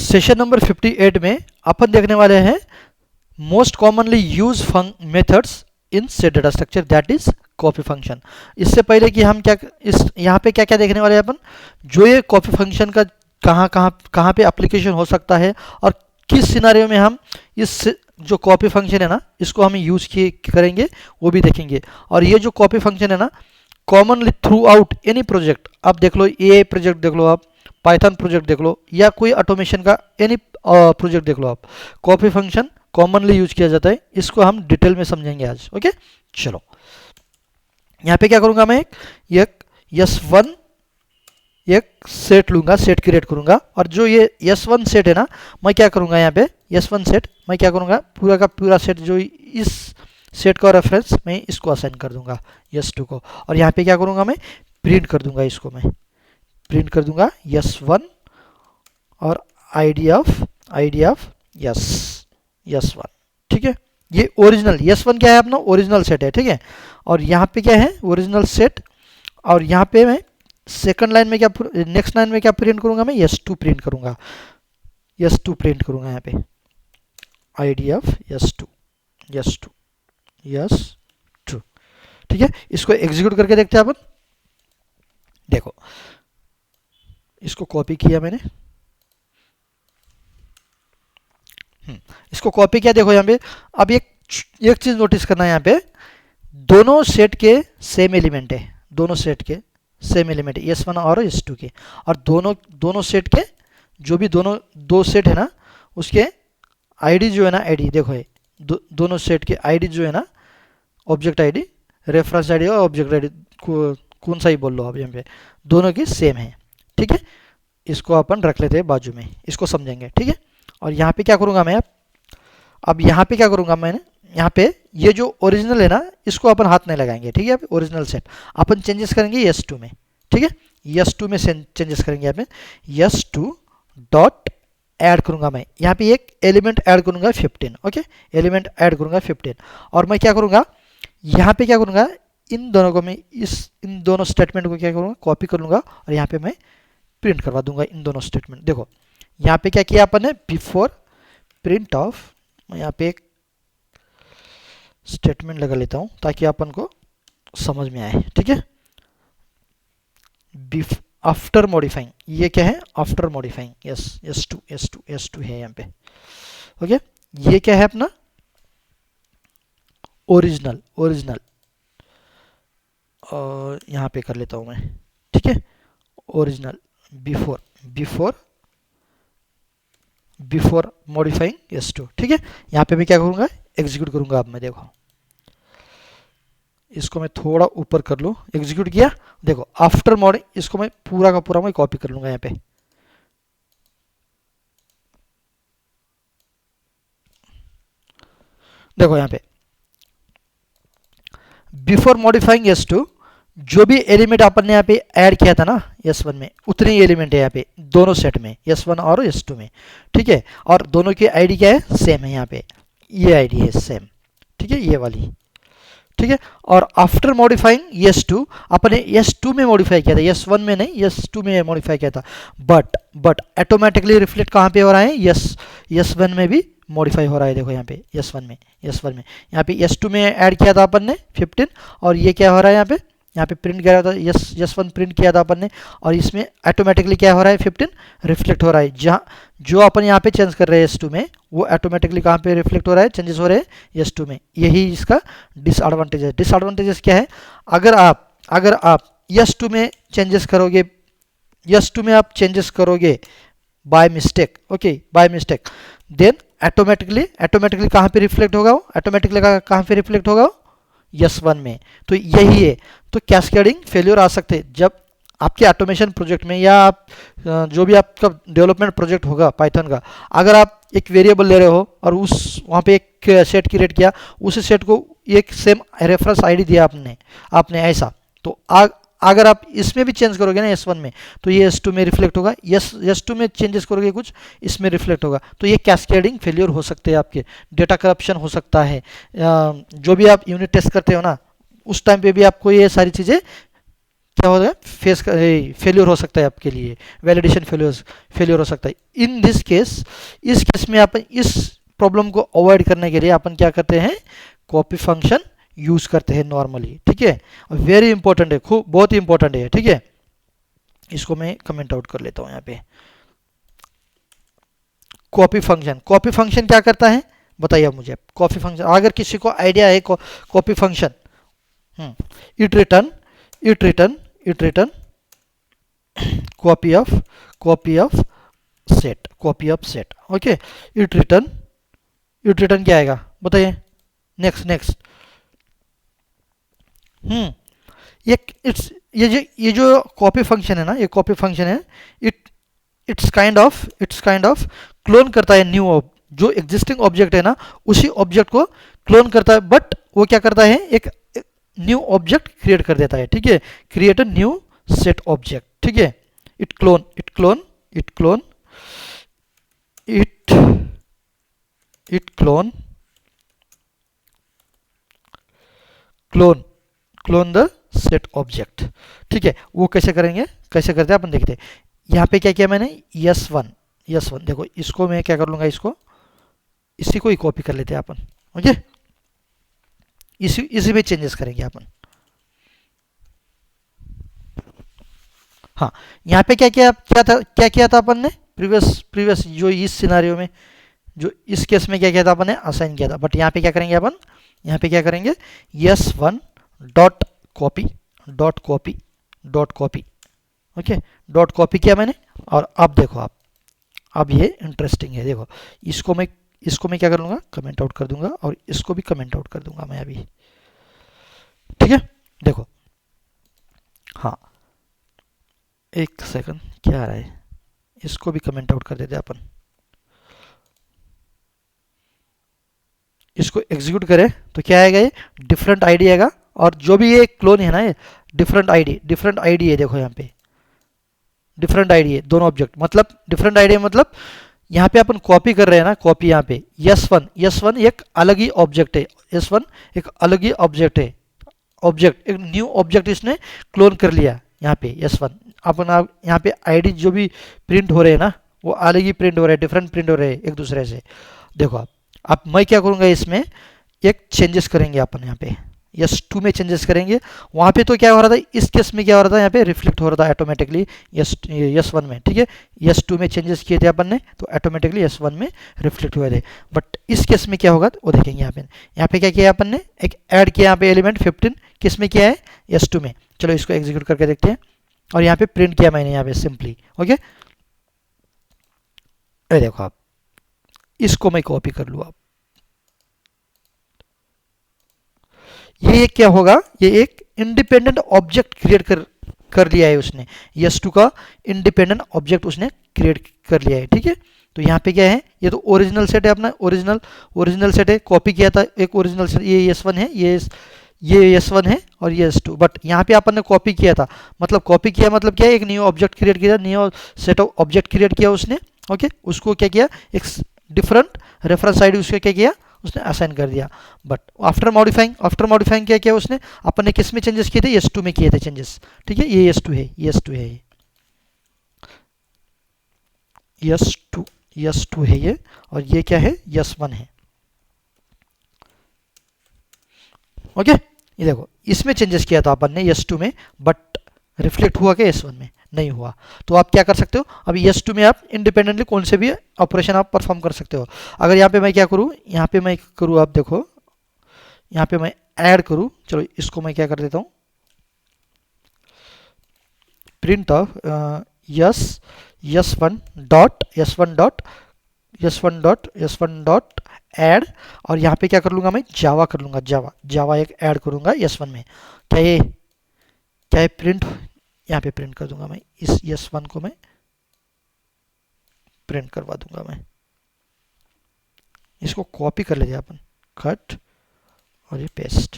Session number 58 में अपन देखने वाले हैं most commonly use methods in set data structure, that is copy function. इससे पहले कि हम क्या इस यहाँ पे क्या क्या देखने वाले हैं अपन, जो ये कॉपी फंक्शन का कहाँ पे एप्लीकेशन हो सकता है और किस सिनारियो में हम इस जो कॉपी फंक्शन है ना इसको हम यूज करेंगे वो भी देखेंगे। और ये जो कॉपी फंक्शन है ना commonly through out any project, आप देख लो ए प्रोजेक्ट देख लो, आप पाइथन प्रोजेक्ट देख लो, या कोई ऑटोमेशन का एनी प्रोजेक्ट देख लो, आप कॉपी फंक्शन कॉमनली यूज किया जाता है। इसको हम डिटेल में समझेंगे आज। ओके चलो, यहाँ पे क्या करूंगा मैं, एक S1 एक सेट लूंगा, सेट क्रिएट करूंगा, और जो ये S1 सेट है ना मैं क्या करूंगा, यहाँ पे S1 सेट मैं क्या करूंगा, पूरा का पूरा सेट जो इस सेट का रेफरेंस मैं इसको असाइन कर दूंगा S2 को, और यहाँ पे क्या करूंगा मैं प्रिंट कर दूंगा, इसको मैं प्रिंट कर दूंगा S1 और आईडी ऑफ S1। ठीक है, ये ओरिजिनल S1 क्या है अपना ओरिजिनल सेट है। ठीक है, और यहाँ पे क्या है ओरिजिनल सेट, और यहाँ पे मैं सेकंड लाइन में क्या, नेक्स्ट लाइन में क्या प्रिंट करूंगा मैं S2 प्रिंट करूंगा, S2 प्रिंट करूंगा यहाँ पे आईडी ऑफ S2। ठीक है, इसको एग्जीक्यूट करके देखते हैं अपन। देखो इसको कॉपी किया मैंने, इसको कॉपी किया, देखो यहाँ पे। अब एक चीज नोटिस करना है, यहाँ पे दोनों सेट के सेम एलिमेंट है, दोनों सेट के सेम एलिमेंट है S1 और S2 के, और दोनों सेट के जो भी दो सेट है ना उसके आईडी जो है ना, आईडी देखो है दोनों सेट के आईडी जो है ना, ऑब्जेक्ट आईडी, रेफरेंस आईडी और ऑब्जेक्ट आईडी कौन सा ही बोल लो आप, यहाँ पे दोनों की सेम है। ठीक है, इसको अपन रख लेते हैं बाजू में, इसको समझेंगे। ठीक है, और यहाँ पे क्या करूँगा मैं, अब यहाँ पे क्या करूँगा मैंने, यहाँ पे ये जो ओरिजिनल है ना इसको अपन हाथ नहीं लगाएंगे। ठीक है, ओरिजिनल सेट अपन चेंजेस करेंगे S2 में। ठीक है, S2 में चेंजेस करेंगे, यहाँ पे S2 डॉट ऐड करूँगा मैं, यहाँ पे एक एलिमेंट ऐड करूँगा 15। ओके, एलिमेंट ऐड करूँगा 15, और मैं क्या करूँगा यहाँ पे क्या करूँगा, इन दोनों को मैं इन दोनों स्टेटमेंट को क्या करूँगा कॉपी कर लूँगा, और यहाँ पे मैं प्रिंट करवा दूंगा इन दोनों स्टेटमेंट। देखो यहाँ पे क्या किया अपन ने, बिफोर प्रिंट ऑफ, मैं यहाँ पे एक स्टेटमेंट लगा लेता हूँ ताकि अपन को समझ में आए। ठीक है, आफ्टर मॉडिफाइंग, ये क्या है आफ्टर मॉडिफाइंग, S2 है यहाँ पे। ओके, ये क्या है अपना ओरिजिनल, और यहाँ पे कर लेता हूँ मैं। ठीक है, ओरिजिनल बिफोर मॉडिफाइंग S2। ठीक है, यहाँ पे मैं क्या करूँगा एग्जीक्यूट करूँगा। अब मैं देखो इसको मैं थोड़ा ऊपर कर लूँ, एग्जीक्यूट किया, देखो आफ्टर मॉडिंग, इसको मैं पूरा का पूरा मैं कॉपी कर लूँगा यहाँ पे। देखो यहाँ पे बिफोर मॉडिफाइंग S2 जो भी एलिमेंट अपन ने यहाँ पे ऐड किया था ना S1 में, उतने ही एलिमेंट है यहाँ पे दोनों सेट में, S1 और S2 में। ठीक है, और दोनों की आईडी क्या है सेम है, यहाँ पे ये आईडी है सेम। ठीक है, ये वाली। ठीक है, और आफ्टर मॉडिफाइंग S2 अपन ने S2 में मॉडिफाई किया था, S1 में नहीं, S2 में मॉडिफाई किया था, बट ऑटोमेटिकली रिफ्लेक्ट कहाँ पे हो रहा है, S1 में भी मॉडिफाई हो रहा है। देखो यहाँ पे S1 में यहाँ पे S2 में ऐड किया था अपन ने 15, और ये क्या हो रहा है यहाँ पे प्रिंट किया था, S1 प्रिंट किया था अपन ने, और इसमें ऑटोमेटिकली क्या हो रहा है 15 रिफ्लेक्ट हो रहा है। जहाँ जो अपन यहाँ पे चेंज कर रहे हैं S2 में, वो ऑटोमेटिकली कहाँ पे रिफ्लेक्ट हो रहा है, चेंजेस हो रहे हैं S2 में। यही इसका डिसएडवांटेज है। डिसएडवांटेजेस क्या है, अगर आप S2 में चेंजेस करोगे, S2 में आप चेंजेस करोगे by mistake, okay by mistake, then automatically कहाँ पे रिफ्लेक्ट होगा, ऑटोमेटिकली कहाँ पे रिफ्लेक्ट होगा S1 में। तो यही है, तो कैस्केडिंग फेल्योर आ सकते हैं जब आपके ऑटोमेशन प्रोजेक्ट में, या आप जो भी आपका डेवलपमेंट प्रोजेक्ट होगा पाइथन का, अगर आप एक वेरिएबल ले रहे हो और वहाँ पे एक सेट क्रिएट किया, उस सेट को एक सेम रेफरेंस आईडी दिया आपने ऐसा, तो अगर आप इसमें भी चेंज करोगे ना S1 में, तो ये S2 में रिफ्लेक्ट होगा, S2 में चेंजेस करोगे कुछ, इसमें रिफ्लेक्ट होगा। तो ये कैस्केडिंग फेलियर हो सकते हैं, आपके डेटा करप्शन हो सकता है। जो भी आप यूनिट टेस्ट करते हो ना, उस टाइम पे भी आपको ये सारी चीज़ें क्या होगा, फेल्योर हो सकता है आपके लिए, वैलिडेशन फेल्योर हो सकता है। इन दिस केस, इस केस में अपन इस प्रॉब्लम को अवॉइड करने के लिए अपन क्या करते हैं, कॉपी फंक्शन यूज करते हैं नॉर्मली, ठीक है। वेरी इंपॉर्टेंट है, खूब बहुत ही इंपॉर्टेंट है, ठीक है। इसको मैं कमेंट आउट कर लेता हूं यहाँ पे। कॉपी फंक्शन क्या करता है बताइए मुझे। कॉपी फंक्शन अगर किसी को आइडिया है, copy function, it return it return it return copy of set, okay. It return क्या आएगा बताइए, नेक्स्ट। ये जो कॉपी फंक्शन है ना, ये कॉपी फंक्शन है, it it's kind of clone करता है न्यू, जो एग्जिस्टिंग ऑब्जेक्ट है ना उसी ऑब्जेक्ट को क्लोन करता है, बट वो क्या करता है, एक न्यू ऑब्जेक्ट क्रिएट कर देता है, ठीक है। Create a new set object, ठीक है। It clone it clone it clone it it clone clone clone the set object, ठीक है। वो कैसे करेंगे, कैसे करते हैं अपन देखते हैं। यहाँ पे क्या किया मैंने, यस वन देखो, इसको मैं क्या कर लूंगा, इसी को ही कॉपी कर लेते हैं अपन, ओके। इसी में चेंजेस करेंगे अपन। हाँ, यहाँ पे क्या किया था अपन ने, प्रीवियस जो इस सिनारियो में, जो इस केस में क्या किया था अपन ने, असाइन किया था। बट यहाँ पे क्या करेंगे अपन, यहाँ पे क्या करेंगे, s1 dot copy dot copy dot copy, okay. Dot copy किया मैंने, और अब देखो अब ये इंटरेस्टिंग है, देखो इसको मैं क्या कर लूँगा, कमेंट आउट कर दूंगा, और इसको भी कमेंट आउट कर दूंगा मैं अभी, ठीक है। देखो, हाँ एक सेकंड, क्या आ रहा है, इसको भी कमेंट आउट कर देते हैं अपन। इसको एग्जीक्यूट करें तो क्या आएगा, ये डिफरेंट आईडी आएगा, और जो भी ये क्लोन है ना, ये डिफरेंट आईडी है, देखो यहाँ पे डिफरेंट आईडी है दोनों ऑब्जेक्ट, मतलब डिफरेंट आईडी मतलब यहाँ पे अपन कॉपी कर रहे हैं ना, कॉपी यहाँ पे यस वन एक अलग ही ऑब्जेक्ट है, यस1 एक अलग ही ऑब्जेक्ट है, एक न्यू ऑब्जेक्ट इसने क्लोन कर लिया यहाँ पे यस1। अपन आप यहाँ पे आईडी जो भी प्रिंट हो रहे हैं ना, वो अलग ही प्रिंट हो रहे हैं, डिफरेंट प्रिंट हो रहे हैं एक दूसरे से। देखो अब मैं क्या करूँगा, इसमें एक चेंजेस करेंगे अपन, यहाँ पे यस2 में चेंजेस करेंगे। वहाँ पे तो क्या हो रहा था, इस केस में क्या हो रहा था, यहाँ पे रिफ्लेक्ट हो रहा था ऑटोमेटिकली यस1 में, ठीक है। यस2 में चेंजेस किए थे अपन ने, तो ऑटोमेटिकली यस1 में रिफ्लेक्ट हुए थे। बट इस केस में क्या होगा वो देखेंगे। यहाँ पे क्या किया अपन ने, एक ऐड किया यहाँ पे एलिमेंट 15, किस में किया है, यस2 में। चलो इसको एग्जीक्यूट करके देखते हैं, और यहाँ पे प्रिंट किया मैंने यहाँ पे सिंपली, ओके। अरे देखो आप, इसको मैं कॉपी कर लूँ, आप ये क्या होगा, ये एक इंडिपेंडेंट ऑब्जेक्ट क्रिएट कर लिया है उसने, यस2 का इंडिपेंडेंट ऑब्जेक्ट उसने क्रिएट कर लिया है, ठीक है। तो यहाँ पे क्या है, ये तो ओरिजिनल सेट है अपना, ओरिजिनल सेट है, कॉपी किया था एक ओरिजिनल सेट, ये यस1 है, ये यस1 है, और ये यस2। बट यहाँ पे अपन ने कॉपी किया था, मतलब कॉपी किया मतलब क्या है, एक न्यू ऑब्जेक्ट क्रिएट किया, new set of object create किया उसने, ओके। उसको क्या किया, एक डिफरेंट रेफरेंस आईडी उसको क्या किया, उसने असाइन कर दिया। बट आफ्टर मॉडिफाइंग क्या किया उसने, अपन ने किस में चेंजेस किए थे, यस2 में किए थे चेंजेस, ठीक है। ये यस2 है, यस2 है ये, और ये क्या है, यस1 है, ओके। ये देखो, इसमें चेंजेस किया था अपन ने यस2 में, बट रिफ्लेक्ट हुआ क्या यस1 में, नहीं हुआ। तो आप क्या कर सकते हो, अभी यस2 में आप इंडिपेंडेंटली कौन से भी ऑपरेशन आप परफॉर्म कर सकते हो। अगर यहाँ पे मैं क्या करूँ, यहाँ पे मैं करूँ, आप देखो यहाँ पे मैं ऐड करूँ, चलो इसको मैं क्या कर देता हूँ, प्रिंट ऑफ यस1 डॉट ऐड, और यहाँ पे क्या कर लूँगा मैं, जावा कर लूँगा, जावा एक ऐड करूँगा यस1 में। क्या ये प्रिंट, यहाँ पे प्रिंट कर दूंगा मैं, इस यस1 को मैं प्रिंट करवा दूंगा मैं। इसको कॉपी कर लेते अपन, कट और ये पेस्ट,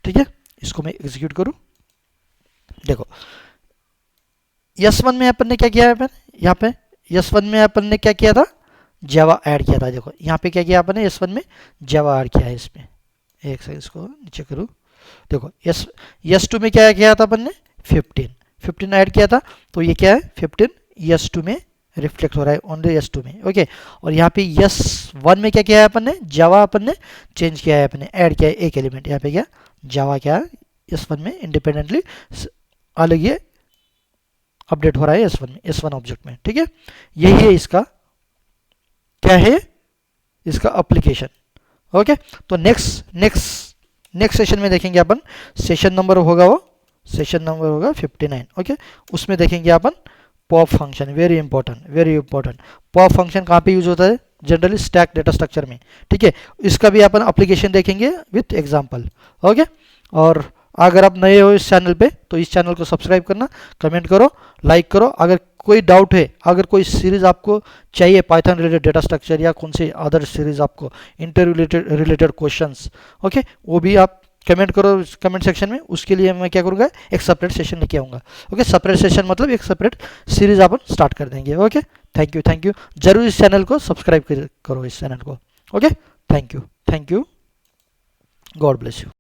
ठीक है। इसको मैं एग्जीक्यूट करूं, देखो यस1 में अपन ने क्या किया है, यहाँ पे यस1 में अपन ने क्या किया था, जावा ऐड किया था। देखो यहाँ पे क्या किया अपन ने, यस1 में जावा ऐड किया है इसमें। एक सेकंड, इसको नीचे करूँ, देखो यस2 में क्या किया था अपन ने, 15 ऐड किया था, तो ये क्या है 15 S2 में रिफ्लेक्ट हो रहा है, ओनली S2 में। ओके, और यहाँ पे S1 में क्या किया है अपन ने, जावा अपन ने चेंज किया है, अपन ने ऐड किया है एक एलिमेंट। यहाँ पे क्या जावा क्या है S1 में इंडिपेंडेंटली अलग ये अपडेट हो रहा है S1 में, S1 ऑब्जेक्ट में। ठीक है, यही है इसका क्या है, इसका एप्लीकेशन। ओके, तो नेक्स्ट सेशन में देखेंगे अपन, सेशन नंबर होगा वो, सेशन नंबर होगा 59। ओके, उसमें देखेंगे अपन pop function, very important. Pop function कहाँ पे यूज होता है, जनरली स्टैक डेटा स्ट्रक्चर में। ठीक है, इसका भी अपन एप्लीकेशन देखेंगे विथ एग्जांपल। ओके, और अगर आप नए हो इस चैनल पे तो इस चैनल को सब्सक्राइब करना, कमेंट करो, लाइक करो। अगर कोई डाउट है, अगर कोई सीरीज आपको चाहिए पाइथन रिलेटेड डेटा स्ट्रक्चर या कौन से अदर सीरीज आपको इंटरव्यू रिलेटेड क्वेश्चंस, ओके, वो भी आप कमेंट करो कमेंट सेक्शन में। उसके लिए मैं क्या करूँगा, एक सेपरेट सेशन लेके आऊँगा। ओके, सेपरेट सेशन मतलब एक सेपरेट सीरीज अपन स्टार्ट कर देंगे। Okay, thank you. जरूर इस चैनल को सब्सक्राइब करो, इस चैनल को। Okay, thank you, God bless you.